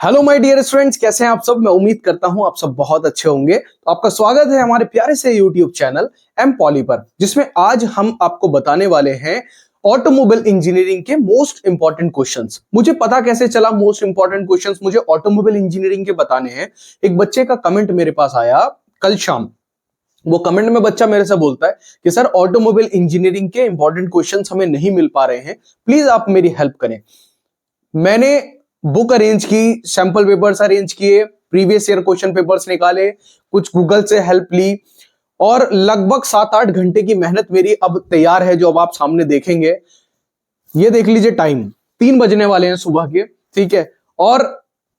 Hello my dear students, कैसे हैं आप सब। मैं उम्मीद करता हूं आप सब बहुत अच्छे होंगे। तो आपका स्वागत है हमारे प्यारे से यूट्यूब चैनल एम पॉली पर, जिसमें आज हम आपको बताने वाले हैं ऑटोमोबाइल इंजीनियरिंग के मोस्ट इंपॉर्टेंट क्वेश्चंस। मुझे पता कैसे चला मोस्ट इंपॉर्टेंट क्वेश्चंस मुझे ऑटोमोबाइल इंजीनियरिंग के बताने हैं। एक बच्चे का कमेंट मेरे पास आया कल शाम। वो कमेंट में बच्चा मेरे से बोलता है कि सर ऑटोमोबाइल इंजीनियरिंग के इंपॉर्टेंट क्वेश्चंस हमें नहीं मिल पा रहे हैं, प्लीज आप मेरी हेल्प करें। मैंने बुक अरेंज की, सैंपल पेपर्स अरेंज किए, प्रीवियस ईयर क्वेश्चन पेपर्स निकाले, कुछ गूगल से हेल्प ली और लगभग 7-8 घंटे की मेहनत मेरी अब तैयार है, जो अब आप सामने देखेंगे। ये देख लीजिए, टाइम 3 बजने वाले हैं सुबह के, ठीक है। और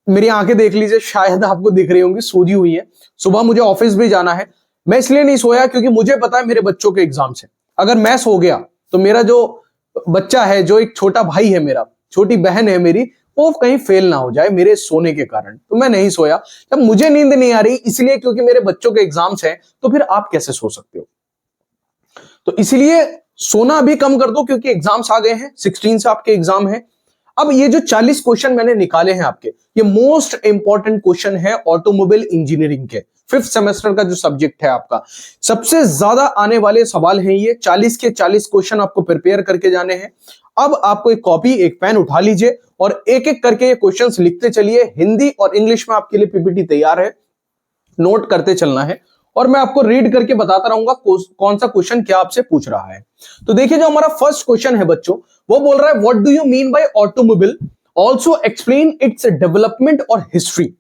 मेरी आंखें देख लीजिए, शायद आपको दिख रही होंगी, सूजी हुई है। सुबह मुझे ऑफिस भी जाना है। मैं इसलिए नहीं सोया क्योंकि मुझे पता है मेरे बच्चों के एग्जाम्स हैं। अगर मैं सो गया तो मेरा जो बच्चा है, जो एक छोटा भाई है मेरा, छोटी बहन है मेरी, वो कहीं फेल ना हो जाए मेरे सोने के कारण। तो मैं नहीं सोया। जब मुझे नींद नहीं आ रही इसलिए क्योंकि मेरे बच्चों के एग्जाम्स हैं, तो फिर आप कैसे सो सकते हो। तो इसलिए सोना अभी कम कर दो क्योंकि एग्जाम्स आ गए हैं। 16 से आपके एग्जाम है। अब ये जो 40 क्वेश्चन मैंने निकाले हैं आपके, ये मोस्ट इंपॉर्टेंट क्वेश्चन है ऑटोमोबाइल इंजीनियरिंग के 5th सेमेस्टर का जो सब्जेक्ट है आपका। सबसे ज्यादा आने वाले सवाल हैं ये। 40 के 40 क्वेश्चन आपको प्रिपेयर करके जाने हैं। अब आपको एक कॉपी, एक पेन उठा लीजिए और एक एक करके ये क्वेश्चंस लिखते चलिए। हिंदी और इंग्लिश में आपके लिए पीपीटी तैयार है, नोट करते चलना है और मैं आपको रीड करके बताता रहूंगा कौन सा क्वेश्चन क्या आपसे पूछ रहा है। तो देखिए, जो हमारा फर्स्ट क्वेश्चन है बच्चों, वो बोल रहा है what do you mean by automobile, also explain its development और हिस्ट्री।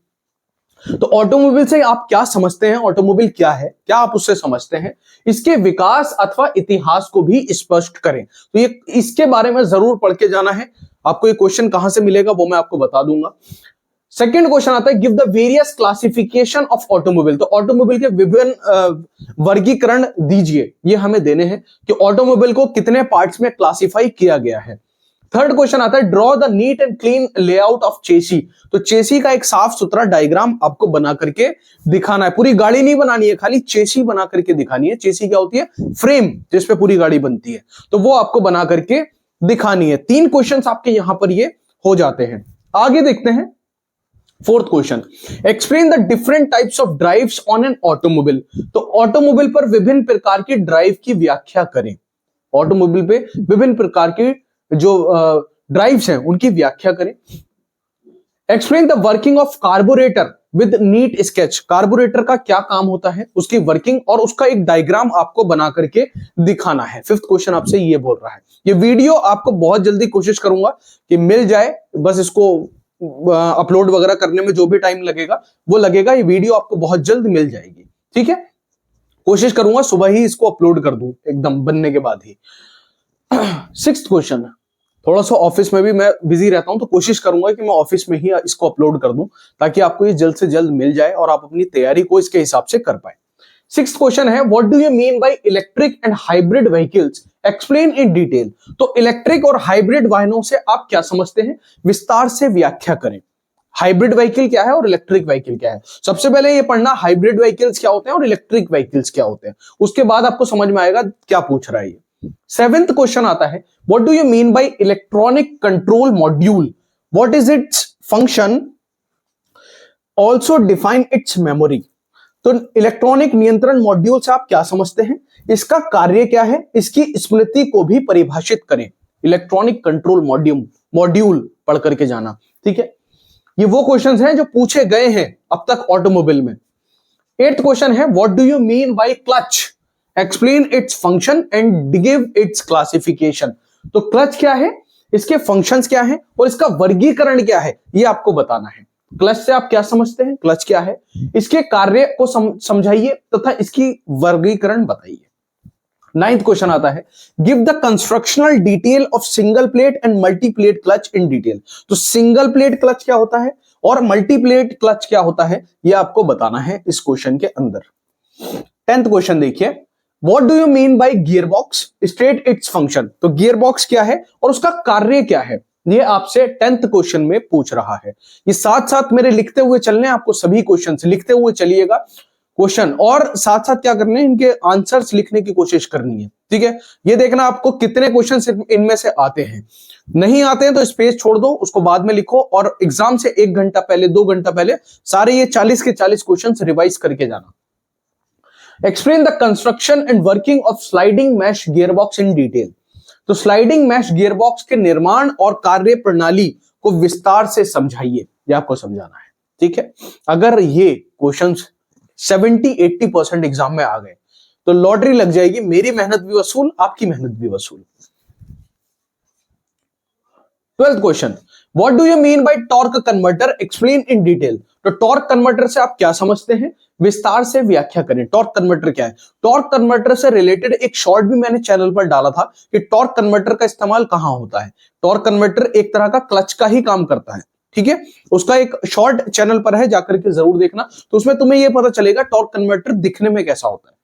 तो ऑटोमोबाइल से आप क्या समझते हैं, ऑटोमोबाइल क्या है, क्या आप उससे समझते हैं, इसके विकास अथवा इतिहास को भी स्पष्ट करें। तो ये इसके बारे में जरूर पढ़ के जाना है। आपको ये क्वेश्चन कहां से मिलेगा वो मैं आपको बता दूंगा। सेकेंड क्वेश्चन आता है give the various classification of automobile. तो ऑटोमोबाइल के विभिन्न वर्गीकरण दीजिए, ये हमें देने हैं कि ऑटोमोबाइल को कितने पार्ट्स में क्लासिफाई किया गया है। थर्ड क्वेश्चन आता है draw the neat and clean layout of chassis. तो चेसी का एक साफ सुथरा डायग्राम आपको बना करके दिखाना है। पूरी गाड़ी नहीं बनानी है, खाली चेसी बना करके दिखानी है। चेसी क्या होती है? फ्रेम, जिसपे पूरी गाड़ी बनती है। तो वो आपको बना करके दिखानी है। 3 क्वेश्चंस आपके यहां पर ये हो जाते हैं। आगे देखते हैं fourth question, explain the different types of drives on an automobile. तो ऑटोमोबाइल पर विभिन्न प्रकार की ड्राइव की व्याख्या करें। ऑटोमोबाइल पे विभिन्न प्रकार की जो ड्राइव्स हैं उनकी व्याख्या करें। Explain the working of carburettor with neat sketch. Carburettor का क्या काम होता है, उसकी वर्किंग और उसका एक डायग्राम आपको बना करके दिखाना है। 5th क्वेश्चन आपसे ये बोल रहा है। ये वीडियो आपको बहुत जल्दी कोशिश करूंगा कि मिल जाए, बस इसको अपलोड वगैरह करने में जो भी टाइम लगेगा वो लगेगा। ये वीडियो आपको बहुत जल्द मिल जाएगी, ठीक है। कोशिश करूंगा सुबह ही इसको अपलोड कर दूं, एकदम बनने के बाद ही। 6th क्वेश्चन, थोड़ा सा ऑफिस में भी मैं बिजी रहता हूं, तो कोशिश करूंगा कि मैं ऑफिस में ही इसको अपलोड कर दूं ताकि आपको ये जल्द से जल्द मिल जाए और आप अपनी तैयारी को इसके हिसाब से कर पाए। 6th क्वेश्चन है what do you mean by electric and hybrid vehicles, explain in detail. तो इलेक्ट्रिक और हाइब्रिड वाहनों से आप क्या समझते हैं, विस्तार से व्याख्या करें। हाइब्रिड व्हीकल क्या है और इलेक्ट्रिक व्हीकल क्या है। सबसे पहले ये पढ़ना हाइब्रिड व्हीकल्स क्या होते हैं और इलेक्ट्रिक व्हीकल्स क्या होते हैं, उसके बाद आपको समझ में आएगा क्या पूछ रहा है ये। 7th क्वेश्चन आता है what do you mean by electronic control module, what is it's function, also define it's memory. तो इलेक्ट्रॉनिक नियंत्रण मॉड्यूल से आप क्या समझते हैं, इसका कार्य क्या है, इसकी स्मृति को भी परिभाषित करें। इलेक्ट्रॉनिक कंट्रोल मॉड्यूल पढ़ करके जाना, ठीक है। ये वो क्वेश्चंस हैं जो पूछे गए हैं अब तक ऑटोमोबाइल में। 8th क्वेश्चन है what do you mean by clutch, explain its function and give its classification. तो क्लच क्या है, इसके फंक्शंस क्या है और इसका वर्गीकरण क्या है, ये आपको बताना है। क्लच से आप क्या समझते हैं, क्लच क्या है, इसके कार्य को समझाइए तथा इसकी वर्गीकरण बताइए। 9th क्वेश्चन आता है give the constructional detail of single plate and multi plate clutch in detail. तो सिंगल प्लेट क्लच क्या होता है और मल्टी प्लेट क्लच क्या होता है, यह आपको बताना है इस क्वेश्चन के अंदर। 10th क्वेश्चन देखिए what do you mean by gearbox, state its function. तो गियरबॉक्स क्या है और उसका कार्य क्या है, ये आपसे 10th क्वेश्चन में पूछ रहा है। ये साथ साथ मेरे लिखते हुए चलने, आपको सभी क्वेश्चन लिखते हुए चलिएगा। क्वेश्चन और साथ साथ क्या करने हैं, इनके आंसर्स लिखने की कोशिश करनी है। ठीक है, ये देखना आपको कितने क्वेश्चन इनमें से आते हैं। नहीं आते हैं तो स्पेस छोड़ दो, उसको बाद में लिखो और एग्जाम से 1 घंटा पहले 2 घंटा पहले सारे ये 40 के 40 क्वेश्चन रिवाइज करके जाना। Explain the construction and working of sliding mesh gearbox in detail. तो स्लाइडिंग मैश गियरबॉक्स के निर्माण और कार्य प्रणाली को विस्तार से समझाइए, ये आपको समझाना है। ठीक है, अगर ये क्वेश्चंस 70-80% एग्जाम में आ गए तो लॉटरी लग जाएगी, मेरी मेहनत भी वसूल, आपकी मेहनत भी वसूल। 12th question, what do you mean by torque converter, explain in detail. तो टॉर्क कन्वर्टर से आप क्या समझते हैं, विस्तार से व्याख्या करें। टॉर्क कन्वर्टर क्या है? टॉर्क कन्वर्टर से रिलेटेड एक शॉर्ट भी मैंने चैनल पर डाला था कि टॉर्क कन्वर्टर का इस्तेमाल कहां होता है। टॉर्क कन्वर्टर एक तरह का क्लच का ही काम करता है। ठीक है, उसका एक शॉर्ट चैनल पर है, जाकर के जरूर देखना, तो उसमें तुम्हें यह पता चलेगा टॉर्क कन्वर्टर दिखने में कैसा होता है।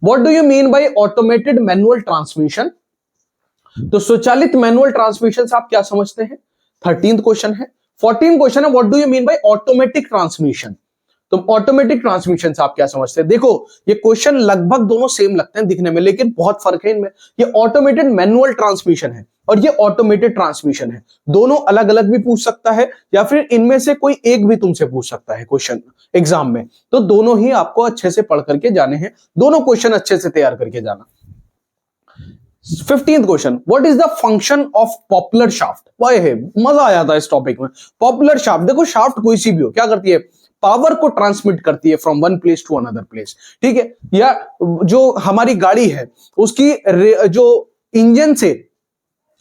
What do you mean by automated manual transmission. तो स्वचालित मैनुअल ट्रांसमिशन से आप क्या समझते हैं? 13th क्वेश्चन है। 14th क्वेश्चन है, what do you mean by automatic transmission. तो ऑटोमेटिक ट्रांसमिशन से आप क्या समझते हैं? देखो ये क्वेश्चन लगभग दोनों सेम लगते हैं दिखने में, लेकिन बहुत फर्क है इनमें। ये ऑटोमेटेड मैनुअल ट्रांसमिशन है और ये ऑटोमेटेड ट्रांसमिशन है। दोनों अलग अलग भी पूछ सकता है या फिर इनमें से कोई एक भी तुमसे पूछ सकता है क्वेश्चन एग्जाम में। तो दोनों ही आपको अच्छे से पढ़ करके जाने हैं, दोनों क्वेश्चन अच्छे से तैयार करके जाना। 15th question, what is the function of popular shaft. वाह है, मजा आ जाता है इस टॉपिक में। पॉपुलर शाफ्ट, देखो शाफ्ट कोई सी भी हो, क्या करती है? पावर को ट्रांसमिट करती है from one place to another place. ठीक है, या जो हमारी गाड़ी है उसकी जो इंजन से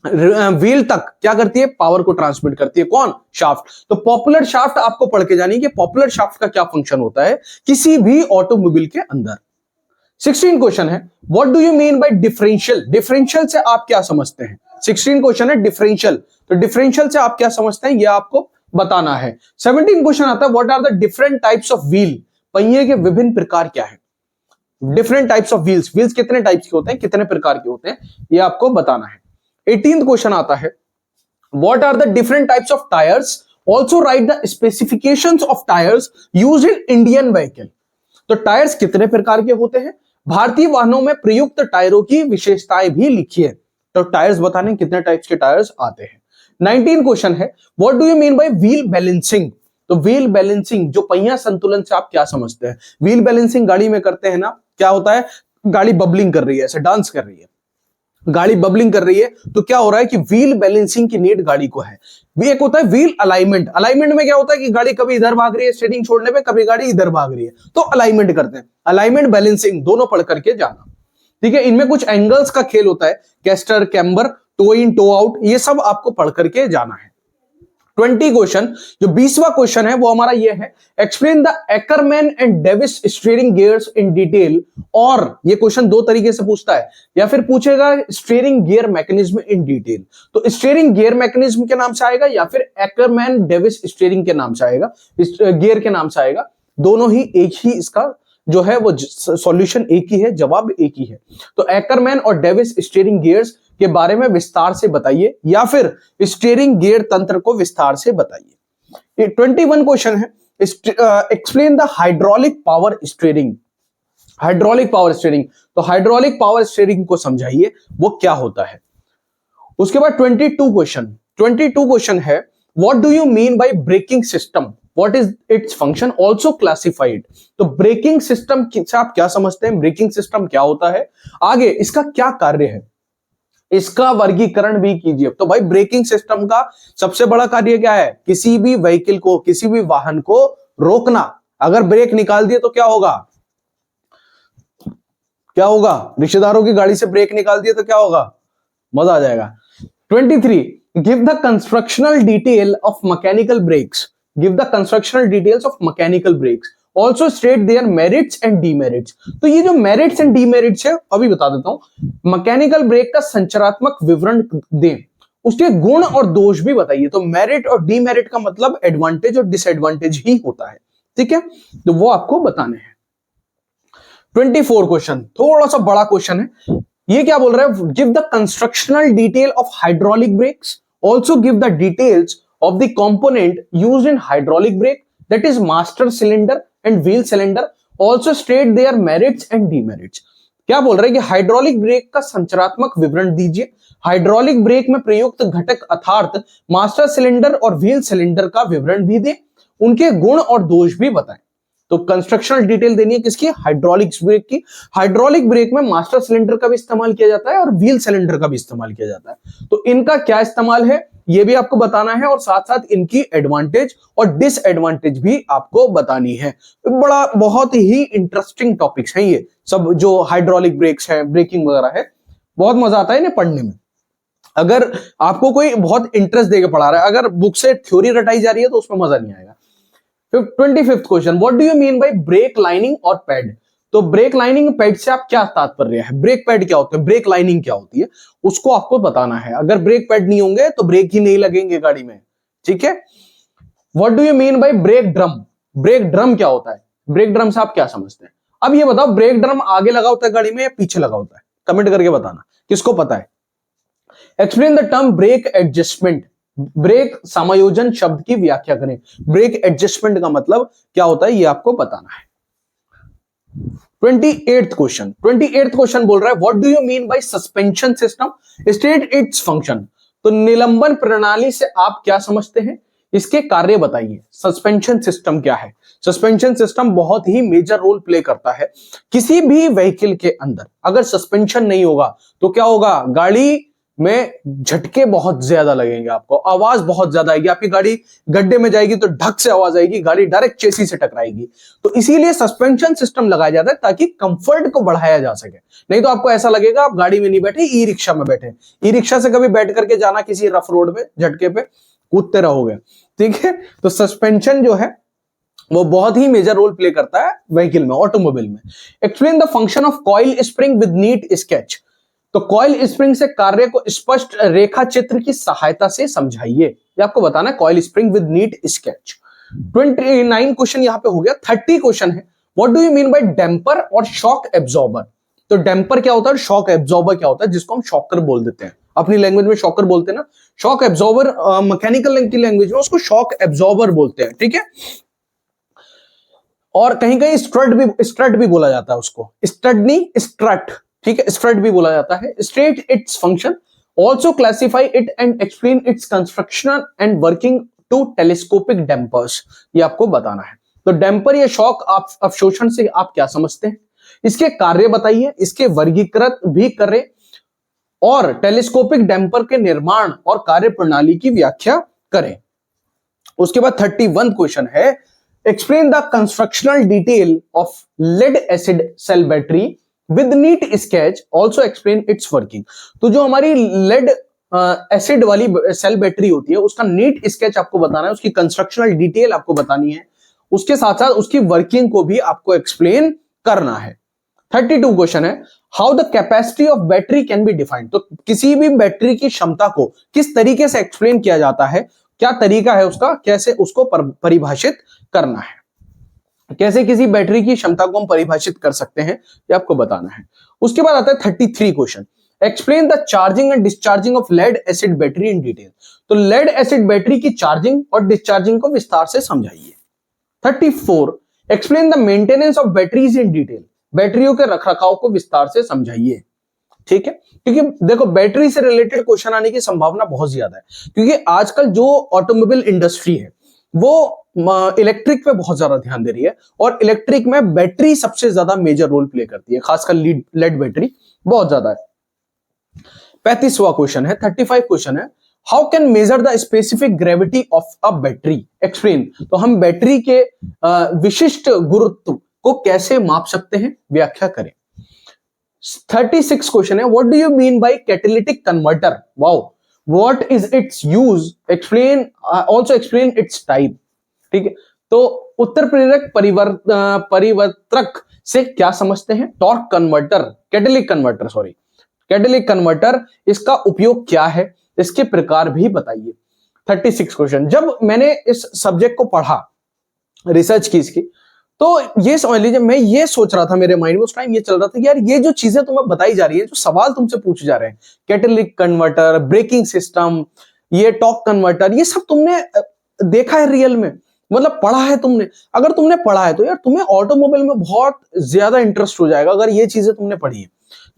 व्हील तक क्या करती है? पावर को ट्रांसमिट करती है। कौन? शाफ्ट। तो पॉपुलर शाफ्ट आपको पढ़ के जानी कि पॉपुलर शाफ्ट का क्या फंक्शन होता है किसी भी ऑटोमोबाइल के अंदर। 16 क्वेश्चन है, what do you mean by differential. Differential से आप क्या समझते हैं? 16 क्वेश्चन है डिफरेंशियल, तो डिफरेंशियल से आप क्या समझते हैं ये आपको बताना है। 17 क्वेश्चन आता है, what are the different types of wheel. पहिए के विभिन्न प्रकार क्या है? Different types of wheels, wheels कितने टाइप्स के होते हैं, कितने प्रकार के होते हैं, ये आपको बताना है। 18th क्वेश्चन आता है, what are the different types of tyres, also write the specifications of tyres used in Indian vehicle. तो टायर्स कितने प्रकार के होते हैं, भारतीय वाहनों में प्रयुक्त टायरों की विशेषताएं भी लिखिए। तो टायर्स बताने कितने टाइप्स के टायर्स आते हैं। 19 क्वेश्चन है, what do you mean by wheel balancing. तो व्हील बैलेंसिंग, जो पहिया संतुलन से आप क्या समझते हैं? व्हील बैलेंसिंग गाड़ी में करते हैं ना, क्या होता है? गाड़ी बबलिंग कर रही है, ऐसे डांस कर रही है, गाड़ी बबलिंग कर रही है, तो क्या हो रहा है कि व्हील बैलेंसिंग की नीड गाड़ी को है। एक होता है व्हील अलाइनमेंट। अलाइनमेंट में क्या होता है कि गाड़ी कभी इधर भाग रही है स्टीयरिंग छोड़ने पे, कभी गाड़ी इधर भाग रही है, तो अलाइनमेंट करते हैं। अलाइनमेंट बैलेंसिंग दोनों पढ़ करके जाना। ठीक है, इनमें कुछ एंगल्स का खेल होता है, caster, camber, toe in, toe out, ये सब आपको पढ़ करके जाना है। 20 क्वेश्चन, जो 20वां क्वेश्चन है वो हमारा ये है, explain the Ackermann and Davis steering gears in detail. और ये क्वेश्चन दो तरीके से पूछता है, या फिर पूछेगा steering gear mechanism in detail. तो स्टीयरिंग गियर मैकेनिज्म के नाम से आएगा या फिर एकरमैन डेविस स्टीयरिंग के नाम से आएगा, गियर के नाम से आएगा। दोनों ही एक ही इसका जो है वो सॉल्यूशन एक ही है, जवाब एक ही है। तो एकरमैन और डेविस स्टीयरिंग गियर्स के बारे में विस्तार से बताइए या फिर स्टीयरिंग गियर तंत्र को विस्तार से बताइए। 21 क्वेश्चन है, explain the hydraulic power steering. Hydraulic power steering, तो हाइड्रोलिक पावर स्टीयरिंग को समझाइए वो क्या होता है। उसके बाद 22 क्वेश्चन है, what do you mean by braking system, what is it's function, also classified. तो ब्रेकिंग सिस्टम से आप क्या समझते हैं, ब्रेकिंग सिस्टम क्या होता है, आगे इसका क्या कार्य है, इसका वर्गीकरण भी कीजिए। तो भाई ब्रेकिंग सिस्टम का सबसे बड़ा कार्य क्या है? किसी भी व्हीकल को, किसी भी वाहन को रोकना। अगर ब्रेक निकाल दिए तो क्या होगा? क्या होगा? रिश्तेदारों की गाड़ी से ब्रेक निकाल दिए तो क्या होगा? मजा आ जाएगा। 23, give the constructional detail of mechanical brakes. Give the constructional details of mechanical brakes, also state their merits and demerits. तो ये जो मेरिट्स एंड डीमेरिट्स है अभी बता देता हूं। मैकेनिकल ब्रेक का संरचनात्मक विवरण दें, उसके गुण और दोष भी बताइए। तो मेरिट और डीमेरिट का मतलब एडवांटेज और डिसएडवांटेज ही होता है। ठीक है, तो वो आपको बताने हैं। 24 क्वेश्चन थोड़ा सा बड़ा क्वेश्चन है। ये क्या बोल रहा है? Give the constructional detail of hydraulic brakes, also give the details of the component used in hydraulic brake, that is master cylinder and wheel cylinder, also state their merits and demerits. क्या बोल रहे हैं कि hydraulic brake का संरचनात्मक विवरण दीजिए। Hydraulic brake में प्रयुक्त घटक अर्थात मास्टर सिलेंडर और व्हील सिलेंडर का विवरण भी दें, उनके गुण और दोष भी बताएं। तो कंस्ट्रक्शनल डिटेल देनी है किसकी? हाइड्रोलिक ब्रेक की। हाइड्रोलिक ब्रेक में मास्टर सिलेंडर का भी इस्तेमाल किया जाता है और व्हील सिलेंडर का भी इस्तेमाल किया जाता है। तो इनका क्या इस्तेमाल है ये भी आपको बताना है, और साथ साथ इनकी एडवांटेज और डिसएडवांटेज भी आपको बतानी है। बड़ा बहुत ही इंटरेस्टिंग टॉपिक्स हैं ये सब, जो हाइड्रोलिक ब्रेक्स है, ब्रेकिंग वगैरह है, बहुत मजा आता है इन्हें पढ़ने में। अगर आपको कोई बहुत इंटरेस्ट देके पढ़ा रहा है, अगर बुक से थ्योरी रटाई जा रही है तो उसमें मजा नहीं आएगा। 25th question, what do you mean by break lining और पैड? तो ब्रेक लाइनिंग पैड से आप क्या तात्पर्य है? ब्रेक पैड क्या होता है, ब्रेक लाइनिंग क्या होती है, उसको आपको बताना है। अगर ब्रेक पैड नहीं होंगे तो ब्रेक ही नहीं लगेंगे गाड़ी में, ठीक है। What do you mean by break drum? Break drum क्या होता है? ब्रेक ड्रम से आप क्या समझते हैं? अब ये बताओ, ब्रेक ड्रम आगे लगा होता है गाड़ी में या पीछे लगा होता है? कमेंट करके बताना किसको पता है। Explain the term brake adjustment. Brake समायोजन शब्द की व्याख्या करें। ब्रेक एडजस्टमेंट का मतलब क्या होता है ये आपको बताना है। 28th क्वेश्चन बोल रहा है what do you mean by suspension system, state its function. तो निलंबन प्रणाली से आप क्या समझते हैं, इसके कार्य बताइए। सस्पेंशन सिस्टम क्या है? सस्पेंशन सिस्टम बहुत ही मेजर रोल प्ले करता है किसी भी व्हीकल के अंदर। अगर सस्पेंशन नहीं होगा तो क्या होगा, गाड़ी में झटके बहुत ज्यादा लगेंगे, आपको आवाज बहुत ज्यादा आएगी, आपकी गाड़ी गड्ढे में जाएगी तो ढक से आवाज आएगी, गाड़ी डायरेक्ट चेसी से टकराएगी। तो इसीलिए सस्पेंशन सिस्टम लगाया जाता है ताकि कंफर्ट को बढ़ाया जा सके। नहीं तो आपको ऐसा लगेगा आप गाड़ी में नहीं बैठे, ई रिक्शा में बैठे। ई रिक्शा से कभी बैठ करके जाना किसी रफ रोड में, झटके पे कूदते रहोगे, ठीक है। तो सस्पेंशन जो है वो बहुत ही मेजर रोल प्ले करता है व्हीकल में, ऑटोमोबाइल में। Explain the function of coil spring with neat sketch. तो कॉइल स्प्रिंग से कार्य को स्पष्ट रेखा चित्र की सहायता से समझाइए, ये आपको बताना है। Coil spring with neat sketch. 29 question यहां पे हो गया। 30 क्वेश्चन है what do you mean by damper और शॉक एब्जॉर्बर। तो डैम्पर क्या होता है, शॉक एब्जॉर्बर क्या होता है, जिसको हम शॉकर बोल देते हैं, अपनी लैंग्वेज में शॉकर बोलते हैं ना। शॉक एब्जॉर्बर मैकेनिकल की लैंग्वेज में उसको शॉक एब्जॉर्बर बोलते हैं, ठीक है। और कहीं कहीं स्ट्रट भी बोला जाता है उसको, स्टड नहीं स्ट्रट, ठीक है, स्ट्रट भी बोला जाता है। State its function, also classify it and explain its construction and working to telescopic dampers, ये आपको बताना है। तो डैम्पर या शॉक अवशोषण से आप क्या समझते हैं, इसके कार्य बताइए, इसके वर्गीकृत भी करें, और टेलीस्कोपिक डैम्पर के निर्माण और कार्य प्रणाली की व्याख्या करें। उसके बाद 31 क्वेश्चन है explain the constructional detail of lead acid cell battery with neat sketch, also explain its working. तो जो हमारी लेड एसिड वाली सेल बैटरी होती है उसका नीट स्केच आपको बताना है, उसकी कंस्ट्रक्शनल डिटेल आपको बतानी है, उसके साथ साथ उसकी वर्किंग को भी आपको एक्सप्लेन करना है। 32 क्वेश्चन है how the capacity of battery can be defined. तो किसी भी बैटरी की क्षमता को किस तरीके से एक्सप्लेन किया जाता है, क्या तरीका है उसका, कैसे उसको परिभाषित करना है, कैसे किसी बैटरी की क्षमता को हम परिभाषित कर सकते हैं, ये आपको बताना है। उसके बाद आता है 33 question explain the charging and discharging of lead acid battery in detail. तो लेड एसिड बैटरी की चार्जिंग और डिस्चार्जिंग को विस्तार से समझाइए। 34 explain the maintenance of batteries in detail. बैटरियों के रखरखाव को विस्तार से समझाइए, ठीक है, क्योंकि देखो बैटरी से रिलेटेड क्वेश्चन आने की संभावना बहुत ज्यादा है, क्योंकि आजकल जो ऑटोमोबाइल इंडस्ट्री है वो इलेक्ट्रिक पे बहुत ज्यादा ध्यान दे रही है, और इलेक्ट्रिक में बैटरी सबसे ज्यादा मेजर रोल प्ले करती है, खासकर लेड बैटरी बहुत ज्यादा है। 35वां क्वेश्चन है, 35 क्वेश्चन है how can measure the specific gravity of a battery, explain. तो हम बैटरी के विशिष्ट गुरुत्व को कैसे माप सकते हैं, व्याख्या करें। 36 क्वेश्चन है what do you mean by catalytic converter, wow, what is it's use, explain, also explain it's type, ठीक है। तो उत्तर प्रेरक परिवर्तक से क्या समझते हैं, टॉर्क कन्वर्टर, कैटालिटिक कन्वर्टर, इसका उपयोग क्या है, इसके प्रकार भी बताइए। 36 क्वेश्चन, जब मैंने इस सब्जेक्ट को पढ़ा, रिसर्च की इसकी, तो ये समझ लीजिए मैं ये सोच रहा था, मेरे माइंड में उस टाइम ये चल रहा था कि यार ये जो चीजें तुम्हें बताई जा रही है, जो सवाल तुमसे पूछे जा रहे हैं, कैटालिटिक कन्वर्टर, ब्रेकिंग सिस्टम, ये टॉर्क कन्वर्टर, ये सब तुमने देखा है रियल में, मतलब पढ़ा है तुमने, अगर तुमने पढ़ा है तो यार तुम्हें ऑटोमोबाइल में बहुत ज्यादा इंटरेस्ट हो जाएगा अगर ये चीजें तुमने पढ़ी है।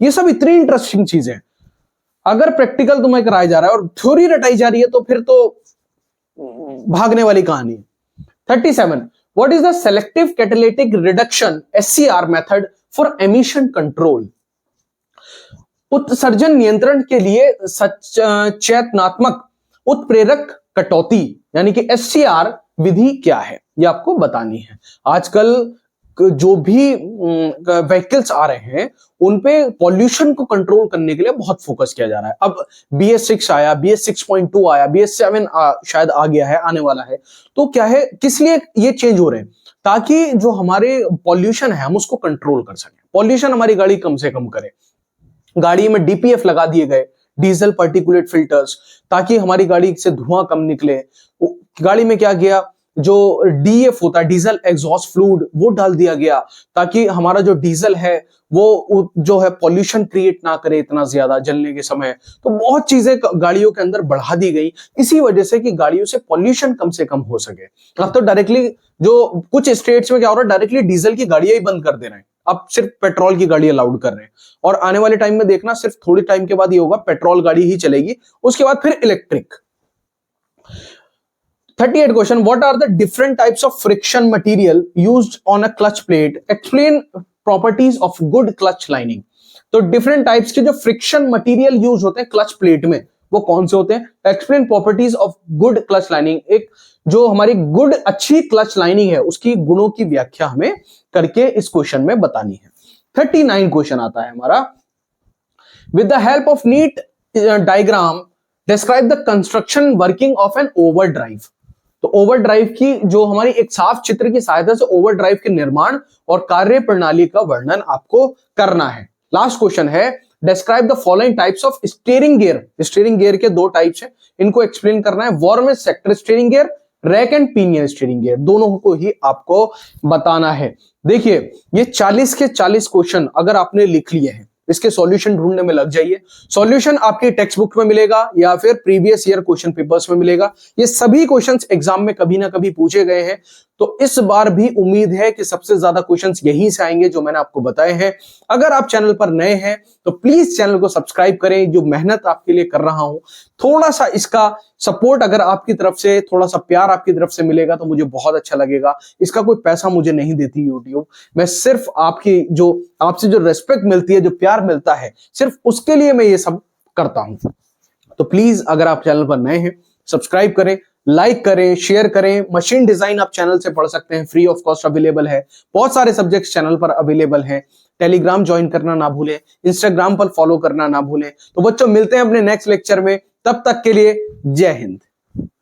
ये सब इतनी इंटरेस्टिंग चीजें हैं। अगर प्रैक्टिकल तुम्हें कराया जा रहा है और थ्योरी रटाई जा रही है तो फिर तो भागने वाली कहानी है। 37, what is the selective catalytic reduction SCR method for emission control? उत्सर्जन नियंत्रण के लिए चेतनात्मक उत्प्रेरक कटौती यानी कि SCR विधि क्या है, ये आपको बतानी है। आजकल जो भी व्हीकल्स आ रहे हैं उन पे पॉल्यूशन को कंट्रोल करने के लिए बहुत फोकस किया जा रहा है। अब BS6 आया, BS 6.2 आया, BS 7 शायद आ गया है, आने वाला है। तो क्या है, किस लिए ये चेंज हो रहे हैं? ताकि जो हमारे पॉल्यूशन है हम उसको कंट्रोल कर सकें, पॉल्यूशन हमारी गाड़ी कम से कम करे। गाड़ी में DPF लगा दिए गए, डीजल पार्टिकुलेट फिल्टर्स, ताकि हमारी गाड़ी से धुआं कम निकले। गाड़ी में क्या गया, जो DF होता है डीजल एग्जॉस्ट फ्लूइड, वो डाल दिया गया ताकि हमारा जो डीजल है वो जो है पॉल्यूशन क्रिएट ना करे इतना ज्यादा जलने के समय। तो बहुत चीजें गाड़ियों के अंदर बढ़ा दी गई इसी वजह से कि गाड़ियों से पॉल्यूशन कम से कम हो सके। अब तो डायरेक्टली जो कुछ स्टेट्स में क्या हो रहा है, डायरेक्टली डीजल की गाड़ियां ही बंद कर दे रहे हैं, अब सिर्फ पेट्रोल की गाड़ी अलाउड कर रहे हैं। और आने वाले टाइम में देखना, सिर्फ थोड़ी टाइम के बाद ये होगा, पेट्रोल गाड़ी ही चलेगी, उसके बाद फिर electric. 38 question, what are the different types of friction material used on a clutch plate, explain properties of good clutch lining. तो डिफरेंट टाइप्स के जो फ्रिक्शन मटेरियल यूज होते हैं क्लच प्लेट में वो कौन से होते हैं? Explain properties of good clutch lining, एक जो हमारी गुड अच्छी क्लच लाइनिंग है उसकी गुणों की व्याख्या हमें करके इस क्वेश्चन में बतानी है। 39 क्वेश्चन आता है हमारा, with the help of neat diagram describe the construction working of an overdrive. तो ओवरड्राइव की जो हमारी एक साफ चित्र की सहायता से ओवरड्राइव के निर्माण और कार्य प्रणाली का वर्णन आपको करना है। लास्ट क्वेश्चन है, describe the following types of steering gear. Steering gear के दो टाइप्स हैं, इनको एक्सप्लेन करना है। Worm sector steering gear, rack and pinion steering gear, दोनों को ही आपको बताना है। देखिए ये 40 के 40 क्वेश्चन अगर आपने लिख लिए हैं, इसके सॉल्यूशन ढूंढने में लग जाइए। सॉल्यूशन आपके टेक्स्ट बुक में मिलेगा या फिर प्रीवियस ईयर क्वेश्चन पेपर्स में मिलेगा। ये सभी क्वेश्चंस एग्जाम में कभी ना कभी पूछे गए हैं, तो इस बार भी उम्मीद है कि सबसे ज्यादा क्वेश्चंस यहीं से आएंगे जो मैंने आपको बताए हैं। अगर आप चैनल पर नए हैं तो प्लीज चैनल को सब्सक्राइब करें, जो मेहनत आपके लिए कर रहा हूं थोड़ा सा इसका सपोर्ट अगर आपकी तरफ से, थोड़ा सा प्यार आपकी तरफ से मिलेगा तो मुझे बहुत अच्छा लगेगा। इसका कोई पैसा मुझे नहीं देती यूट्यूब, मैं सिर्फ आपकी जो आपसे जो रिस्पेक्ट मिलती है, जो प्यार मिलता है, सिर्फ उसके लिए मैं ये सब करता हूं। तो प्लीज अगर आप चैनल पर नए हैं सब्सक्राइब करें, लाइक करें, शेयर करें। मशीन डिजाइन आप चैनल से पढ़ सकते हैं, फ्री ऑफ कॉस्ट अवेलेबल है। बहुत सारे सब्जेक्ट्स चैनल पर अवेलेबल हैं। टेलीग्राम ज्वाइन करना ना भूलें, इंस्टाग्राम पर फॉलो करना ना भूलें। तो बच्चों मिलते हैं अपने नेक्स्ट लेक्चर में, तब तक के लिए जय हिंद।